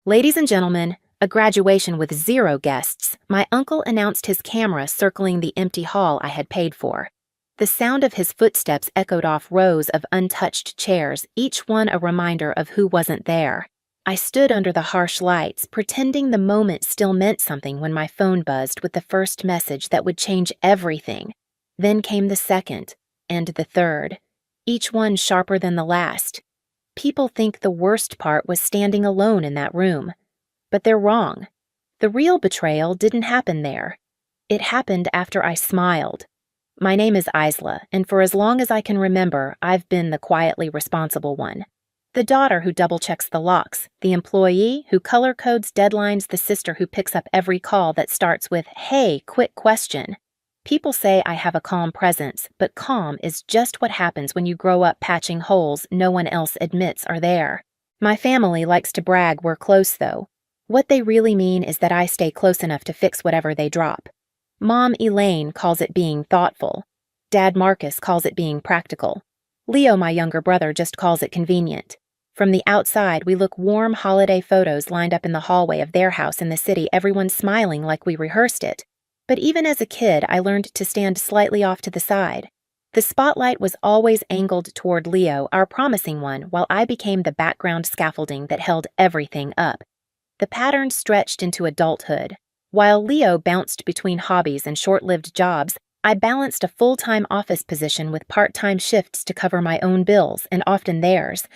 Ladies and gentlemen, a graduation with 0 guests, my uncle announced his camera circling the empty hall I had paid for. The sound of his footsteps echoed off rows of untouched chairs, each one a reminder of who wasn't there. I stood under the harsh lights, pretending the moment still meant something when my phone buzzed with the first message that would change everything. Then came the second, and the third, each one sharper than the last. People think the worst part was standing alone in that room. But they're wrong. The real betrayal didn't happen there. It happened after I smiled. My name is Isla, and for as long as I can remember, I've been the quietly responsible one. The daughter who double-checks the locks, the employee who color codes deadlines, the sister who picks up every call that starts with, "Hey, quick question." People say I have a calm presence, but calm is just what happens when you grow up patching holes no one else admits are there. My family likes to brag we're close, though. What they really mean is that I stay close enough to fix whatever they drop. Mom Elaine calls it being thoughtful. Dad Marcus calls it being practical. Leo, my younger brother, just calls it convenient. From the outside, we look warm holiday photos lined up in the hallway of their house in the city, everyone smiling like we rehearsed it. But even as a kid, I learned to stand slightly off to the side. The spotlight was always angled toward Leo, our promising one, while I became the background scaffolding that held everything up. The pattern stretched into adulthood. While Leo bounced between hobbies and short-lived jobs, I balanced a full-time office position with part-time shifts to cover my own bills and often theirs.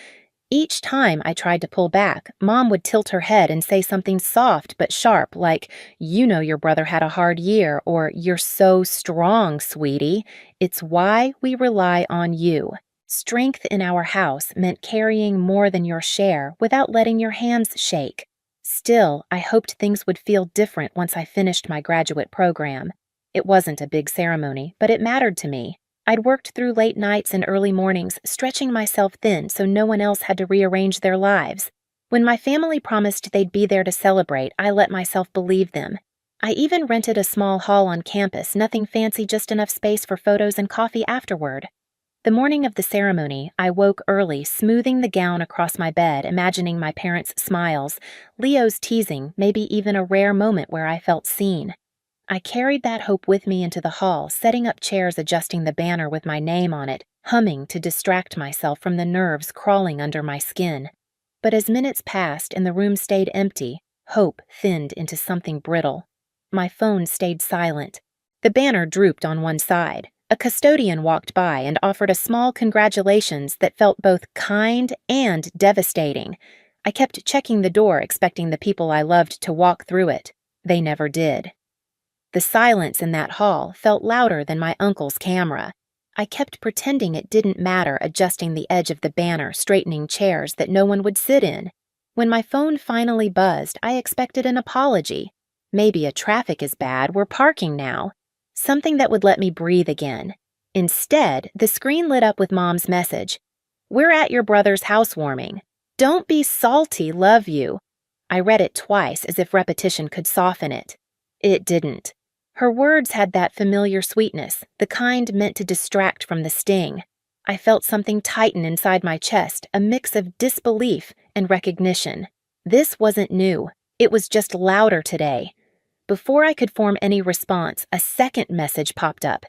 Each time I tried to pull back, Mom would tilt her head and say something soft but sharp like, "You know your brother had a hard year," or "You're so strong, sweetie. It's why we rely on you." Strength in our house meant carrying more than your share without letting your hands shake. Still, I hoped things would feel different once I finished my graduate program. It wasn't a big ceremony, but it mattered to me. I'd worked through late nights and early mornings, stretching myself thin so no one else had to rearrange their lives. When my family promised they'd be there to celebrate, I let myself believe them. I even rented a small hall on campus, nothing fancy, just enough space for photos and coffee afterward. The morning of the ceremony, I woke early, smoothing the gown across my bed, imagining my parents' smiles, Leo's teasing, maybe even a rare moment where I felt seen. I carried that hope with me into the hall, setting up chairs, adjusting the banner with my name on it, humming to distract myself from the nerves crawling under my skin. But as minutes passed and the room stayed empty, hope thinned into something brittle. My phone stayed silent. The banner drooped on one side. A custodian walked by and offered a small congratulations that felt both kind and devastating. I kept checking the door, expecting the people I loved to walk through it. They never did. The silence in that hall felt louder than my uncle's camera. I kept pretending it didn't matter, adjusting the edge of the banner, straightening chairs that no one would sit in. When my phone finally buzzed, I expected an apology. Maybe a traffic is bad, we're parking now. Something that would let me breathe again. Instead, the screen lit up with Mom's message. "We're at your brother's housewarming. Don't be salty, love you." I read it twice as if repetition could soften it. It didn't. Her words had that familiar sweetness, the kind meant to distract from the sting. I felt something tighten inside my chest, a mix of disbelief and recognition. This wasn't new. It was just louder today. Before I could form any response, a second message popped up.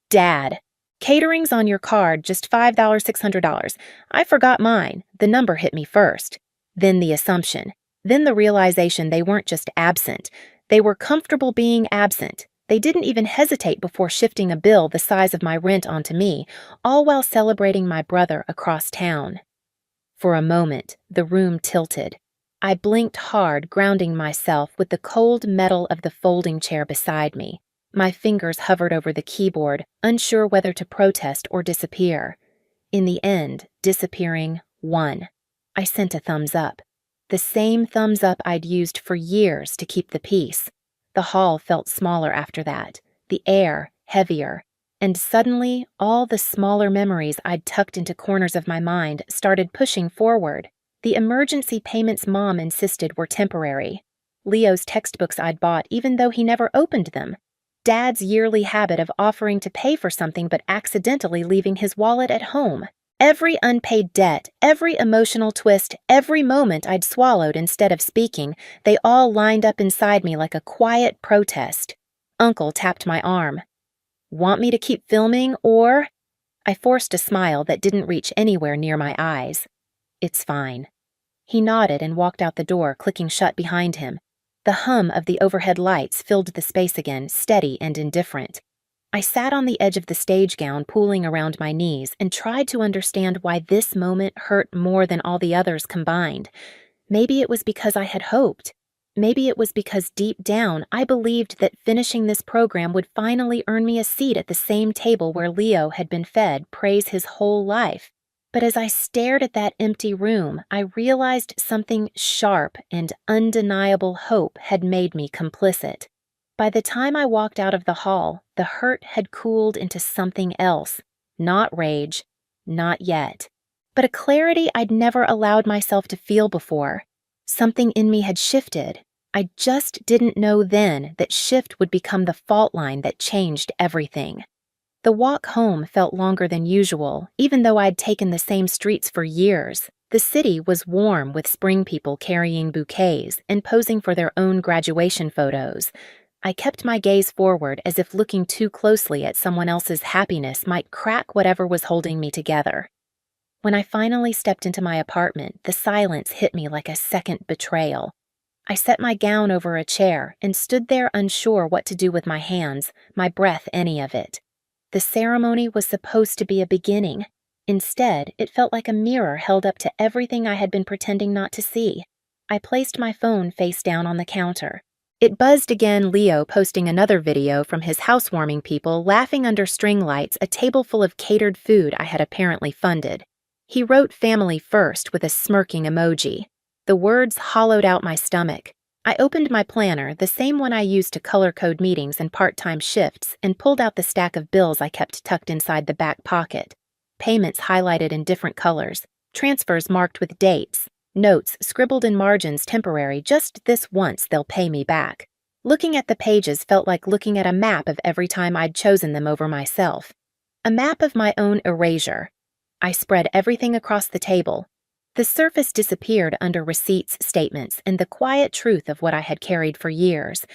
"Dad, catering's on your card, just $5, $600. I forgot mine. The number hit me first. Then the assumption. Then the realization they weren't just absent. They were comfortable being absent. They didn't even hesitate before shifting a bill the size of my rent onto me, all while celebrating my brother across town. For a moment, the room tilted. I blinked hard, grounding myself with the cold metal of the folding chair beside me. My fingers hovered over the keyboard, unsure whether to protest or disappear. In the end, disappearing won. I sent a thumbs up. The same thumbs up I'd used for years to keep the peace. The hall felt smaller after that, the air heavier, and suddenly all the smaller memories I'd tucked into corners of my mind started pushing forward. The emergency payments Mom insisted were temporary. Leo's textbooks I'd bought even though he never opened them. Dad's yearly habit of offering to pay for something but accidentally leaving his wallet at home. Every unpaid debt, every emotional twist, every moment I'd swallowed instead of speaking, they all lined up inside me like a quiet protest. Uncle tapped my arm. Want me to keep filming, or? I forced a smile that didn't reach anywhere near my eyes. It's fine. He nodded and walked out the door, clicking shut behind him. The hum of the overhead lights filled the space again, steady and indifferent. I sat on the edge of the stage gown, pooling around my knees, and tried to understand why this moment hurt more than all the others combined. Maybe it was because I had hoped. Maybe it was because deep down I believed that finishing this program would finally earn me a seat at the same table where Leo had been fed praise his whole life. But as I stared at that empty room, I realized something sharp and undeniable hope had made me complicit. By the time I walked out of the hall, the hurt had cooled into something else. Not rage, not yet, but a clarity I'd never allowed myself to feel before. Something in me had shifted. I just didn't know then that shift would become the fault line that changed everything. The walk home felt longer than usual, even though I'd taken the same streets for years. The city was warm with spring people carrying bouquets and posing for their own graduation photos. I kept my gaze forward as if looking too closely at someone else's happiness might crack whatever was holding me together. When I finally stepped into my apartment, the silence hit me like a second betrayal. I set my gown over a chair and stood there unsure what to do with my hands, my breath any of it. The ceremony was supposed to be a beginning. Instead, it felt like a mirror held up to everything I had been pretending not to see. I placed my phone face down on the counter. It buzzed again, Leo posting another video from his housewarming people laughing under string lights, a table full of catered food I had apparently funded. He wrote family first with a smirking emoji. The words hollowed out my stomach. I opened my planner, the same one I used to color code meetings and part-time shifts, and pulled out the stack of bills I kept tucked inside the back pocket. Payments highlighted in different colors, transfers marked with dates, notes scribbled in margins temporary, just this once they'll pay me back. Looking at the pages felt like looking at a map of every time I'd chosen them over myself. A map of my own erasure. I spread everything across the table. The surface disappeared under receipts, statements, and the quiet truth of what I had carried for years.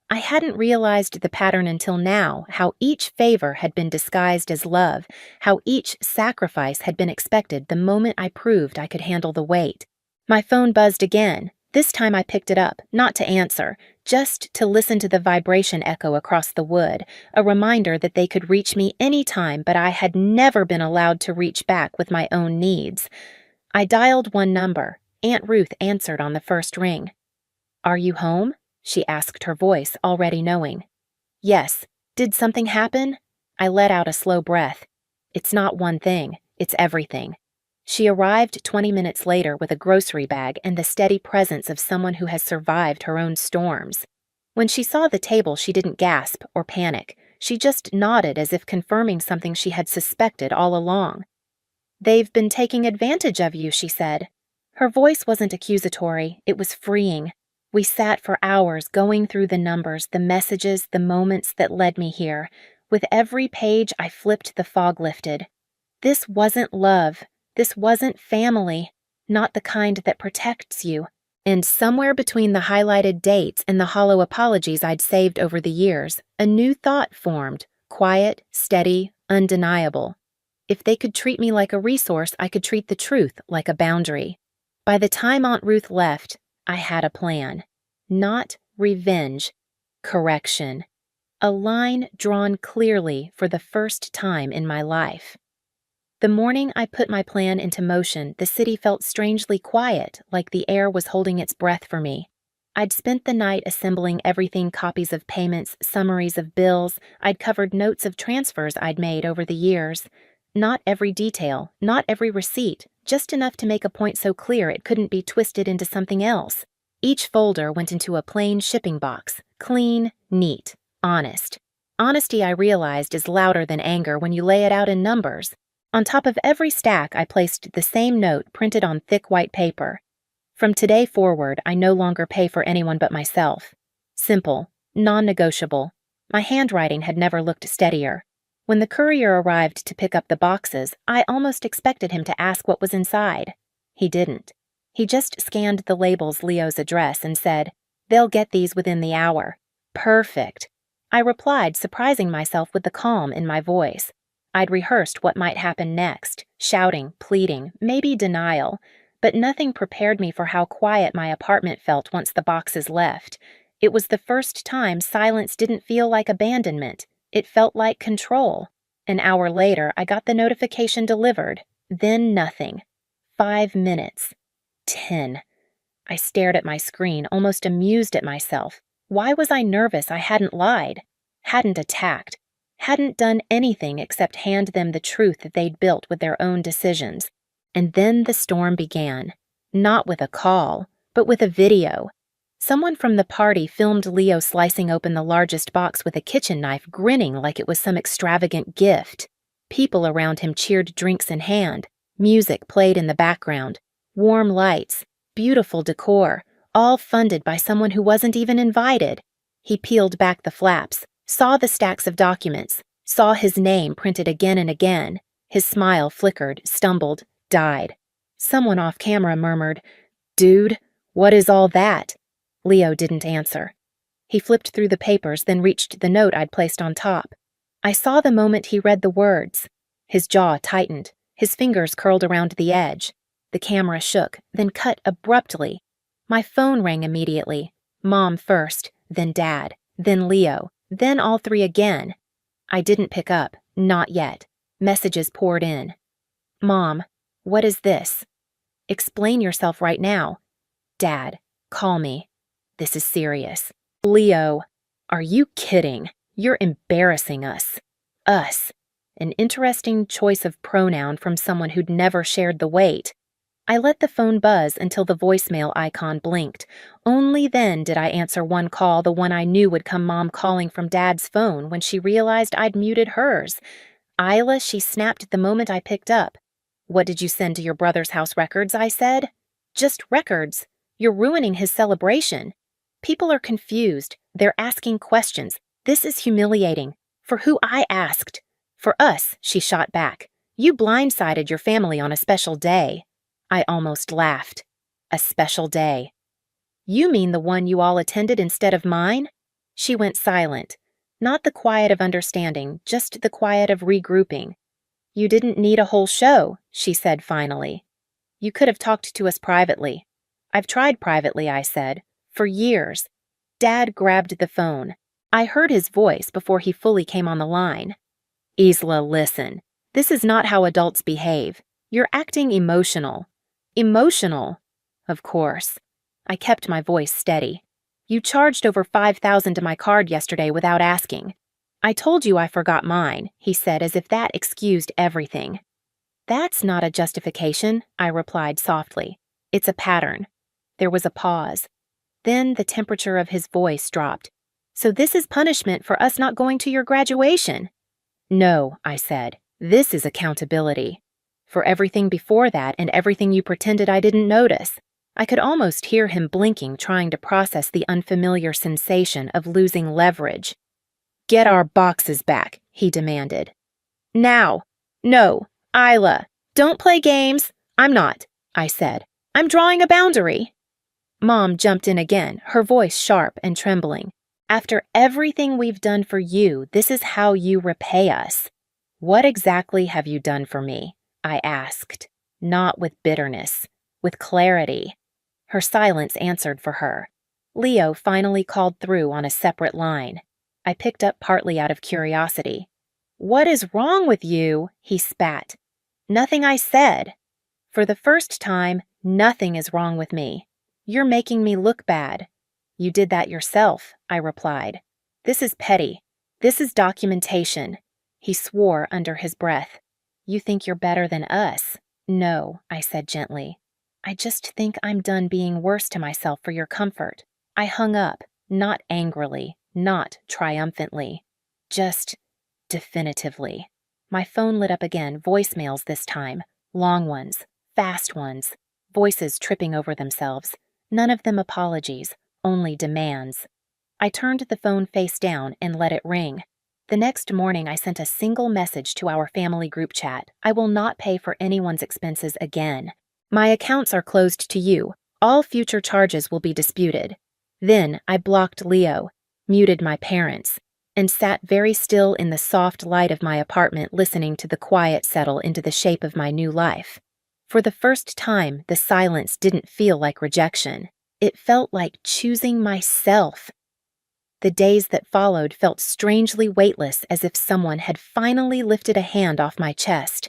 I hadn't realized the pattern until now, how each favor had been disguised as love, how each sacrifice had been expected the moment I proved I could handle the weight. My phone buzzed again. This time I picked it up, not to answer, just to listen to the vibration echo across the wood, a reminder that they could reach me anytime, but I had never been allowed to reach back with my own needs. I dialed one number. Aunt Ruth answered on the first ring. "Are you home?" she asked, her voice already knowing. "Yes. Did something happen?" I let out a slow breath. "It's not one thing. It's everything." She arrived 20 minutes later with a grocery bag and the steady presence of someone who has survived her own storms. When she saw the table, she didn't gasp or panic. She just nodded as if confirming something she had suspected all along. "They've been taking advantage of you," she said. Her voice wasn't accusatory, it was freeing. We sat for hours going through the numbers, the messages, the moments that led me here. With every page I flipped, the fog lifted. This wasn't love. This wasn't family. Not the kind that protects you. And somewhere between the highlighted dates and the hollow apologies I'd saved over the years, a new thought formed, quiet, steady, undeniable. If they could treat me like a resource, I could treat the truth like a boundary. By the time Aunt Ruth left, I had a plan. Not revenge, correction. A line drawn clearly for the first time in my life. The morning I put my plan into motion, the city felt strangely quiet, like the air was holding its breath for me. I'd spent the night assembling everything, copies of payments, summaries of bills. I'd covered notes of transfers I'd made over the years. Not every detail, not every receipt, just enough to make a point so clear it couldn't be twisted into something else. Each folder went into a plain shipping box, clean, neat, honest. Honesty, I realized, is louder than anger when you lay it out in numbers. On top of every stack, I placed the same note printed on thick white paper. From today forward, I no longer pay for anyone but myself. Simple, non-negotiable. My handwriting had never looked steadier. When the courier arrived to pick up the boxes, I almost expected him to ask what was inside. He didn't. He just scanned the labels Leo's address and said, "They'll get these within the hour." Perfect. I replied, surprising myself with the calm in my voice. I'd rehearsed what might happen next, shouting, pleading, maybe denial, but nothing prepared me for how quiet my apartment felt once the boxes left. It was the first time silence didn't feel like abandonment. It felt like control. An hour later, I got the notification delivered. Then nothing. 5 minutes. 10. I stared at my screen, almost amused at myself. Why was I nervous I hadn't lied, hadn't attacked, hadn't done anything except hand them the truth that they'd built with their own decisions? And then the storm began. Not with a call, but with a video. Someone from the party filmed Leo slicing open the largest box with a kitchen knife, grinning like it was some extravagant gift. People around him cheered, drinks in hand. Music played in the background. Warm lights, beautiful decor, all funded by someone who wasn't even invited. He peeled back the flaps, saw the stacks of documents, saw his name printed again and again. His smile flickered, stumbled, died. Someone off camera murmured, "Dude, what is all that?" Leo didn't answer. He flipped through the papers, then reached the note I'd placed on top. I saw the moment he read the words. His jaw tightened, his fingers curled around the edge. The camera shook, then cut abruptly. My phone rang immediately. Mom first, then Dad, then Leo, then all three again. I didn't pick up, not yet. Messages poured in. "Mom, what is this?" "Explain yourself right now." "Dad, call me. This is serious." "Leo, are you kidding? You're embarrassing us." Us. An interesting choice of pronoun from someone who'd never shared the weight. I let the phone buzz until the voicemail icon blinked. Only then did I answer one call, the one I knew would come, Mom calling from Dad's phone, when she realized I'd muted hers. "Isla," she snapped the moment I picked up. "What did you send to your brother's house records?" I said. "Just records. You're ruining his celebration." People are confused. They're asking questions. This is humiliating. For who I asked. For us, she shot back. You blindsided your family on a special day. I almost laughed. A special day. You mean the one you all attended instead of mine? She went silent. Not the quiet of understanding, just the quiet of regrouping. You didn't need a whole show, she said finally. You could have talked to us privately. I've tried privately, I said. For years. Dad grabbed the phone. I heard his voice before he fully came on the line. "Isla, listen. This is not how adults behave. You're acting emotional." "Emotional?" "Of course." I kept my voice steady. "You charged over $5,000 to my card yesterday without asking." "I told you I forgot mine," he said, as if that excused everything. "That's not a justification," I replied softly. "It's a pattern." There was a pause. Then the temperature of his voice dropped. "So this is punishment for us not going to your graduation?" "No," I said. "This is accountability. For everything before that and everything you pretended I didn't notice." I could almost hear him blinking, trying to process the unfamiliar sensation of losing leverage. "Get our boxes back," he demanded. "Now." "No, Isla, don't play games." "I'm not," I said. "I'm drawing a boundary." Mom jumped in again, her voice sharp and trembling. "After everything we've done for you, this is how you repay us." "What exactly have you done for me?" I asked, not with bitterness, with clarity. Her silence answered for her. Leo finally called through on a separate line. I picked up partly out of curiosity. "What is wrong with you?" he spat. "Nothing, I said." "For the first time, nothing is wrong with me. You're making me look bad." "You did that yourself," I replied. "This is petty. This is documentation." He swore under his breath. "You think you're better than us?" "No," I said gently. "I just think I'm done being worse to myself for your comfort." I hung up, not angrily, not triumphantly. Just definitively. My phone lit up again, voicemails this time. Long ones, fast ones, voices tripping over themselves. None of them apologies, only demands. I turned the phone face down and let it ring. The next morning, I sent a single message to our family group chat. I will not pay for anyone's expenses again. My accounts are closed to you. All future charges will be disputed. Then I blocked Leo, muted my parents, and sat very still in the soft light of my apartment listening to the quiet settle into the shape of my new life. For the first time, the silence didn't feel like rejection. It felt like choosing myself. The days that followed felt strangely weightless, as if someone had finally lifted a hand off my chest.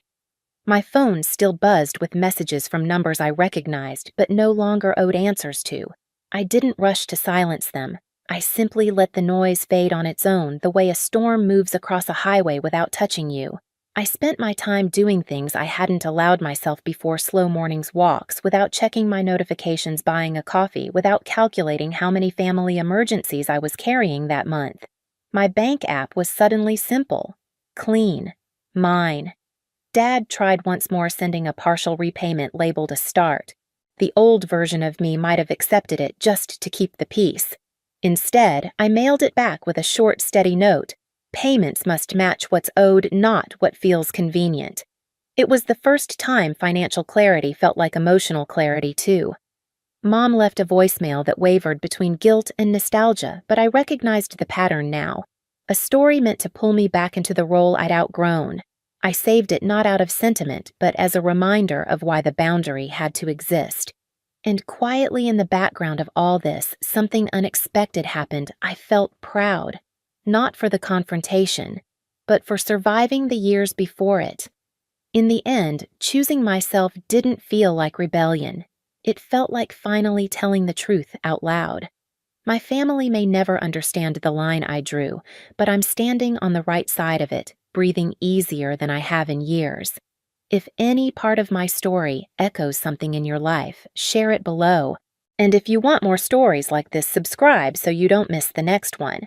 My phone still buzzed with messages from numbers I recognized but no longer owed answers to. I didn't rush to silence them. I simply let the noise fade on its own, the way a storm moves across a highway without touching you. I spent my time doing things I hadn't allowed myself before: slow mornings walks, without checking my notifications, buying a coffee, without calculating how many family emergencies I was carrying that month. My bank app was suddenly simple, clean, mine. Dad tried once more, sending a partial repayment labeled a start. The old version of me might have accepted it just to keep the peace. Instead, I mailed it back with a short, steady note. Payments must match what's owed, not what feels convenient. It was the first time financial clarity felt like emotional clarity, too. Mom left a voicemail that wavered between guilt and nostalgia, but I recognized the pattern now. A story meant to pull me back into the role I'd outgrown. I saved it not out of sentiment, but as a reminder of why the boundary had to exist. And quietly in the background of all this, something unexpected happened. I felt proud. Not for the confrontation, but for surviving the years before it. In the end, choosing myself didn't feel like rebellion. It felt like finally telling the truth out loud. My family may never understand the line I drew, but I'm standing on the right side of it, breathing easier than I have in years. If any part of my story echoes something in your life, share it below. And if you want more stories like this, subscribe so you don't miss the next one.